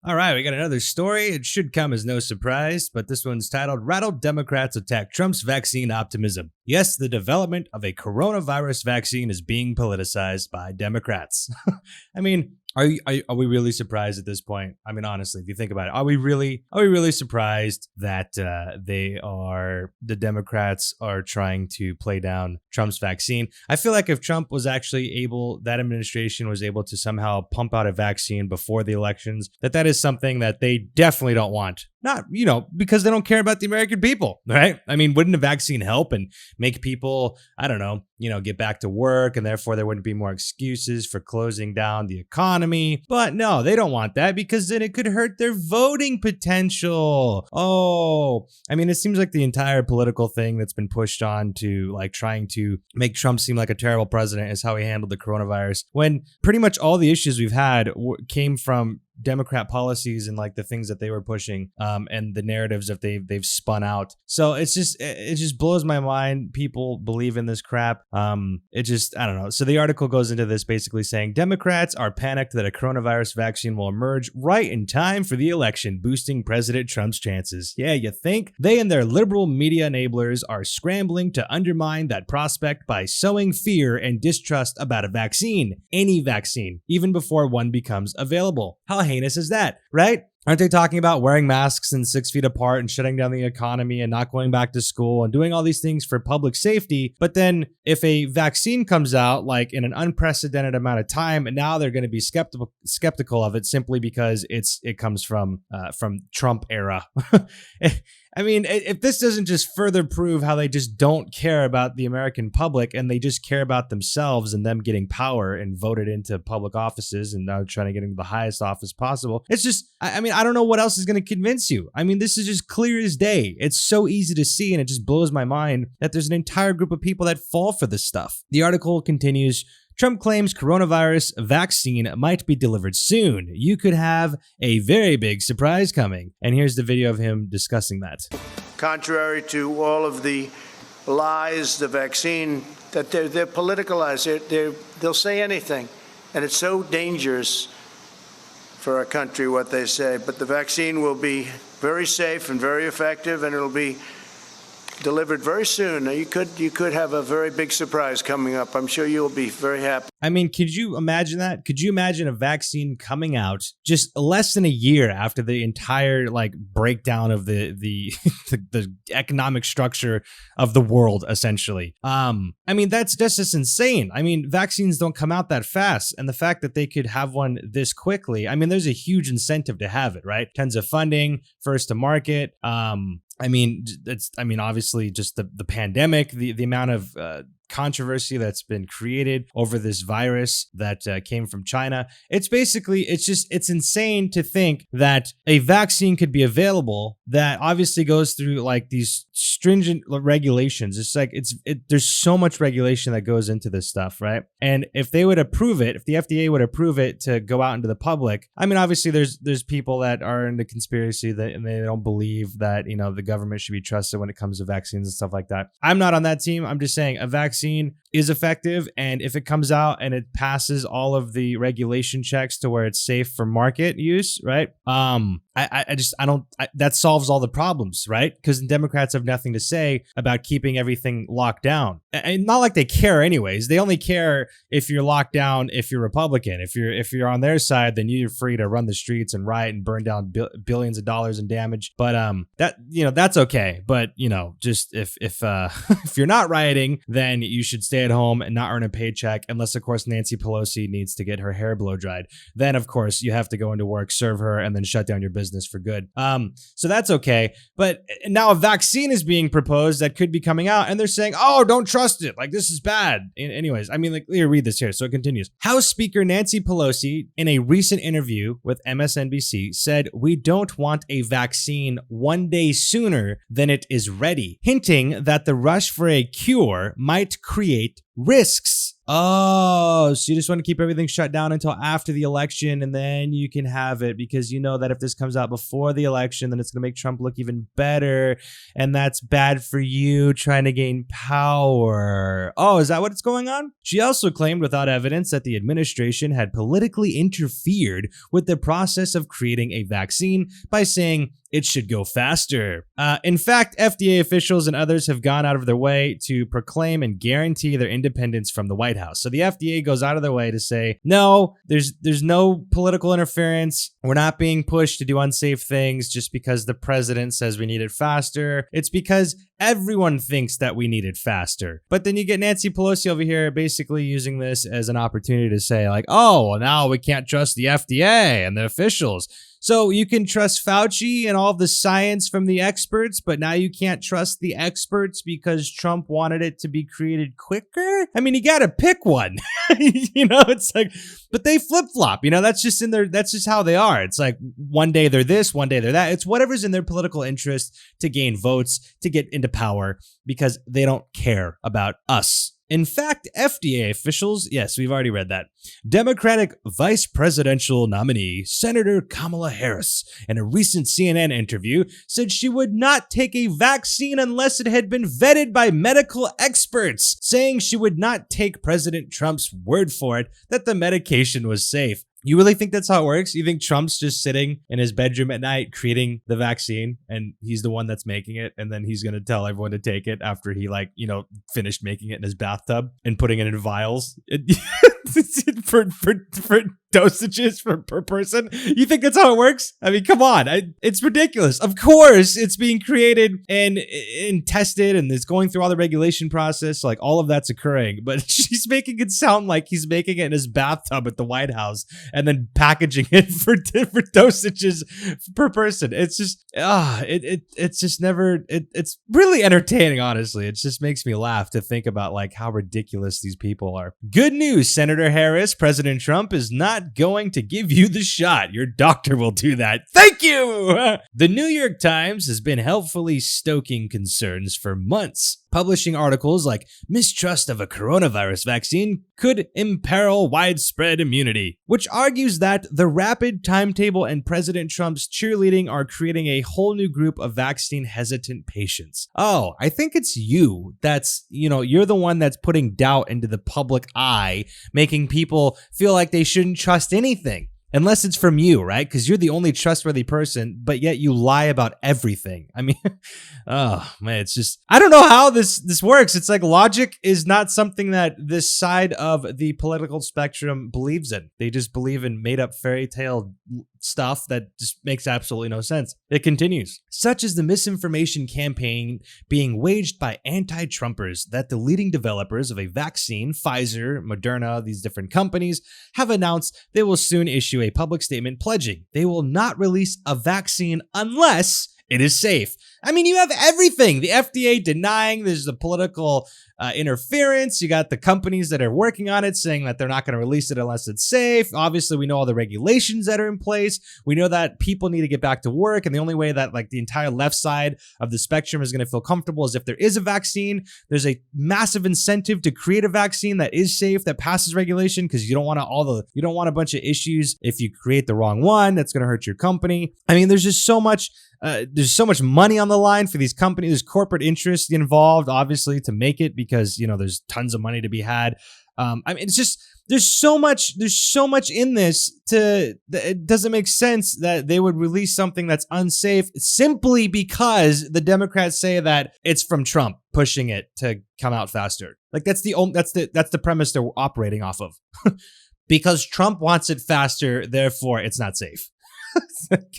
All right, we got another story. It should come as no surprise, but this one's titled Rattled Democrats Attack Trump's Vaccine Optimism. Yes, the development of a coronavirus vaccine is being politicized by Democrats. I mean, are we really surprised at this point? I mean, honestly, if you think about it, are we really surprised that the Democrats are trying to play down Trump's vaccine? I feel like if Trump was actually able, that administration was able to somehow pump out a vaccine before the elections, that is something that they definitely don't want. Not, because they don't care about the American people, right? I mean, wouldn't a vaccine help and make people, I don't know, get back to work, and therefore there wouldn't be more excuses for closing down the economy? But no, they don't want that because then it could hurt their voting potential. Oh, I mean, it seems like the entire political thing that's been pushed on to like trying to make Trump seem like a terrible president is how he handled the coronavirus, when pretty much all the issues we've had came from Democrat policies and like the things that they were pushing, and the narratives that they've spun out. So it just blows my mind. People believe in this crap. I don't know. So the article goes into this basically saying Democrats are panicked that a coronavirus vaccine will emerge right in time for the election, boosting President Trump's chances. Yeah, you think? They and their liberal media enablers are scrambling to undermine that prospect by sowing fear and distrust about a vaccine, any vaccine, even before one becomes available. How heinous is that, right? Aren't they talking about wearing masks and 6 feet apart and shutting down the economy and not going back to school and doing all these things for public safety? But then if a vaccine comes out like in an unprecedented amount of time, and now they're going to be skeptical of it simply because it comes from Trump era. I mean, if this doesn't just further prove how they just don't care about the American public and they just care about themselves and them getting power and voted into public offices and now trying to get into the highest office possible. It's just, I mean, I don't know what else is going to convince you. I mean, this is just clear as day. It's so easy to see, and it just blows my mind that there's an entire group of people that fall for this stuff. The article continues. Trump claims coronavirus vaccine might be delivered soon. You could have a very big surprise coming. And here's the video of him discussing that. Contrary to all of the lies, the vaccine, that they're politicalized. They'll say anything. And it's so dangerous for our country what they say. But the vaccine will be very safe and very effective, and it'll be delivered very soon. You could have a very big surprise coming up. I'm sure you'll be very happy. I mean, could you imagine that? Could you imagine a vaccine coming out just less than a year after the entire like breakdown of the the economic structure of the world, essentially? I mean, that's just insane. I mean, vaccines don't come out that fast, and the fact that they could have one this quickly, I mean, there's a huge incentive to have it, right? Tons of funding, first to market. Obviously just the pandemic, the amount of controversy that's been created over this virus that came from China. It's insane to think that a vaccine could be available that obviously goes through like these stringent regulations. It's like there's so much regulation that goes into this stuff, right? And if they would approve it, if the FDA would approve it to go out into the public, I mean, obviously there's people that are into conspiracy and they don't believe that, the government should be trusted when it comes to vaccines and stuff like that. I'm not on that team. I'm just saying a vaccine is effective, and if it comes out and it passes all of the regulation checks to where it's safe for market use, right? That solves all the problems, right? Because the Democrats have nothing to say about keeping everything locked down. And not like they care anyways. They only care if you're locked down if you're Republican. If you're on their side, then you're free to run the streets and riot and burn down billions of dollars in damage. But that's okay. But just if if you're not rioting, then you should stay at home and not earn a paycheck, unless of course Nancy Pelosi needs to get her hair blow dried. Then of course you have to go into work, serve her, and then shut down your business for good. So that's okay. But now a vaccine is being proposed that could be coming out, and they're saying, oh, don't trust it. Like, this is bad. Anyways, I mean, like, read this here. So it continues. House Speaker Nancy Pelosi, in a recent interview with MSNBC, said, "We don't want a vaccine one day sooner than it is ready," hinting that the rush for a cure might create risks. Oh, so you just want to keep everything shut down until after the election, and then you can have it, because you know that if this comes out before the election, then it's going to make Trump look even better, and that's bad for you trying to gain power. Oh, is that what's going on? She also claimed without evidence that the administration had politically interfered with the process of creating a vaccine by saying it should go faster. In fact, FDA officials and others have gone out of their way to proclaim and guarantee their independence from the White House. So the FDA goes out of their way to say, no, there's no political interference. We're not being pushed to do unsafe things just because the president says we need it faster. It's because everyone thinks that we need it faster. But then you get Nancy Pelosi over here basically using this as an opportunity to say like, oh, well, now we can't trust the FDA and the officials. So you can trust Fauci and all the science from the experts, but now you can't trust the experts because Trump wanted it to be created quicker? I mean, you gotta pick one. It's like, but they flip-flop, that's just that's just how they are. It's like one day they're this, one day they're that. It's whatever's in their political interest to gain votes, to get into power, because they don't care about us. In fact, FDA officials, yes, we've already read that, Democratic vice presidential nominee Senator Kamala Harris, in a recent CNN interview, said she would not take a vaccine unless it had been vetted by medical experts, saying she would not take President Trump's word for it that the medication was safe. You really think that's how it works? You think Trump's just sitting in his bedroom at night creating the vaccine and he's the one that's making it, and then he's going to tell everyone to take it after he finished making it in his bathtub and putting it in vials for dosages per person? You think that's how it works? I mean, come on. It's ridiculous. Of course, it's being created and tested and it's going through all the regulation process. Like, all of that's occurring, but she's making it sound like he's making it in his bathtub at the White House and then packaging it for different dosages per person. It's just, it's just never, it's really entertaining, honestly. It just makes me laugh to think about like how ridiculous these people are. Good news, Senator Harris. President Trump is not going to give you the shot. Your doctor will do that. Thank you! The New York Times has been helpfully stoking concerns for months, publishing articles like mistrust of a coronavirus vaccine could imperil widespread immunity, which argues that the rapid timetable and President Trump's cheerleading are creating a whole new group of vaccine hesitant patients. Oh, I think it's you that's, you're the one that's putting doubt into the public eye, making people feel like they shouldn't trust anything. Unless it's from you, right? Because you're the only trustworthy person, but yet you lie about everything. I mean, oh man, it's just, I don't know how this works. It's like logic is not something that this side of the political spectrum believes in. They just believe in made up fairy tale stuff that just makes absolutely no sense. It continues. Such is the misinformation campaign being waged by anti-Trumpers that the leading developers of a vaccine, Pfizer, Moderna, these different companies, have announced they will soon issue a public statement pledging they will not release a vaccine unless it is safe. I mean, you have everything. The FDA denying there's the political interference. You got the companies that are working on it saying that they're not going to release it unless it's safe. Obviously, we know all the regulations that are in place. We know that people need to get back to work. And the only way that like the entire left side of the spectrum is going to feel comfortable is if there is a vaccine. There's a massive incentive to create a vaccine that is safe, that passes regulation, because you don't want a bunch of issues if you create the wrong one that's going to hurt your company. I mean, there's just so much. There's so much money on the line for these companies. There's corporate interest involved, obviously, to make it because, there's tons of money to be had. I mean, it's just, there's so much in this it doesn't make sense that they would release something that's unsafe simply because the Democrats say that it's from Trump pushing it to come out faster. Like that's the premise they're operating off of. Because Trump wants it faster, therefore it's not safe.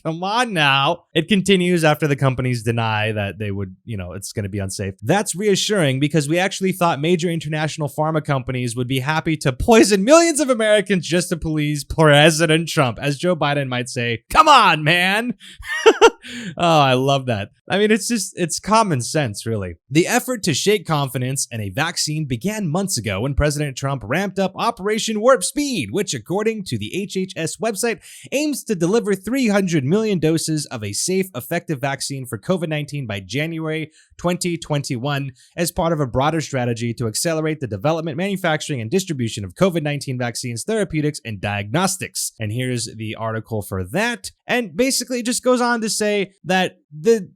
Come on now. It continues after the companies deny that they would, it's going to be unsafe. That's reassuring because we actually thought major international pharma companies would be happy to poison millions of Americans just to please President Trump. As Joe Biden might say, come on, man. Oh, I love that. I mean, it's common sense, really. The effort to shake confidence in a vaccine began months ago when President Trump ramped up Operation Warp Speed, which, according to the HHS website, aims to deliver 300 million doses of a safe, effective vaccine for COVID-19 by January 2021 as part of a broader strategy to accelerate the development, manufacturing, and distribution of COVID-19 vaccines, therapeutics, and diagnostics. And here's the article for that. And basically it just goes on to say that the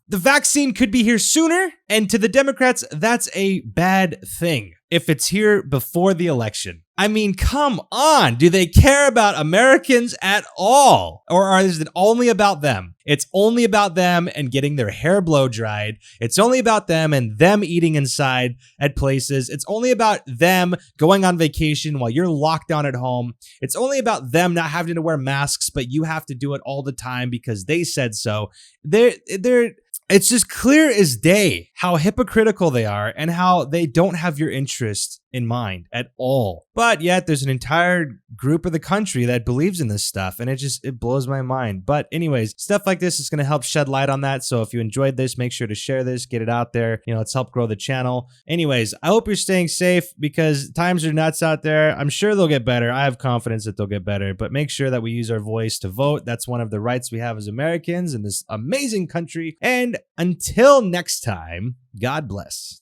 vaccine could be here sooner, and to the Democrats, that's a bad thing if it's here before the election. I mean, come on. Do they care about Americans at all? Or is it only about them? It's only about them and getting their hair blow dried. It's only about them and them eating inside at places. It's only about them going on vacation while you're locked down at home. It's only about them not having to wear masks, but you have to do it all the time because they said so. It's just clear as day how hypocritical they are and how they don't have your interest in mind at all. But yet there's an entire group of the country that believes in this stuff, and it blows my mind. But anyways, stuff like this is going to help shed light on that. So if you enjoyed this, make sure to share this, get it out there. Let's help grow the channel. Anyways, I hope you're staying safe because times are nuts out there. I'm sure they'll get better. I have confidence that they'll get better, but make sure that we use our voice to vote. That's one of the rights we have as Americans in this amazing country. And until next time, God bless.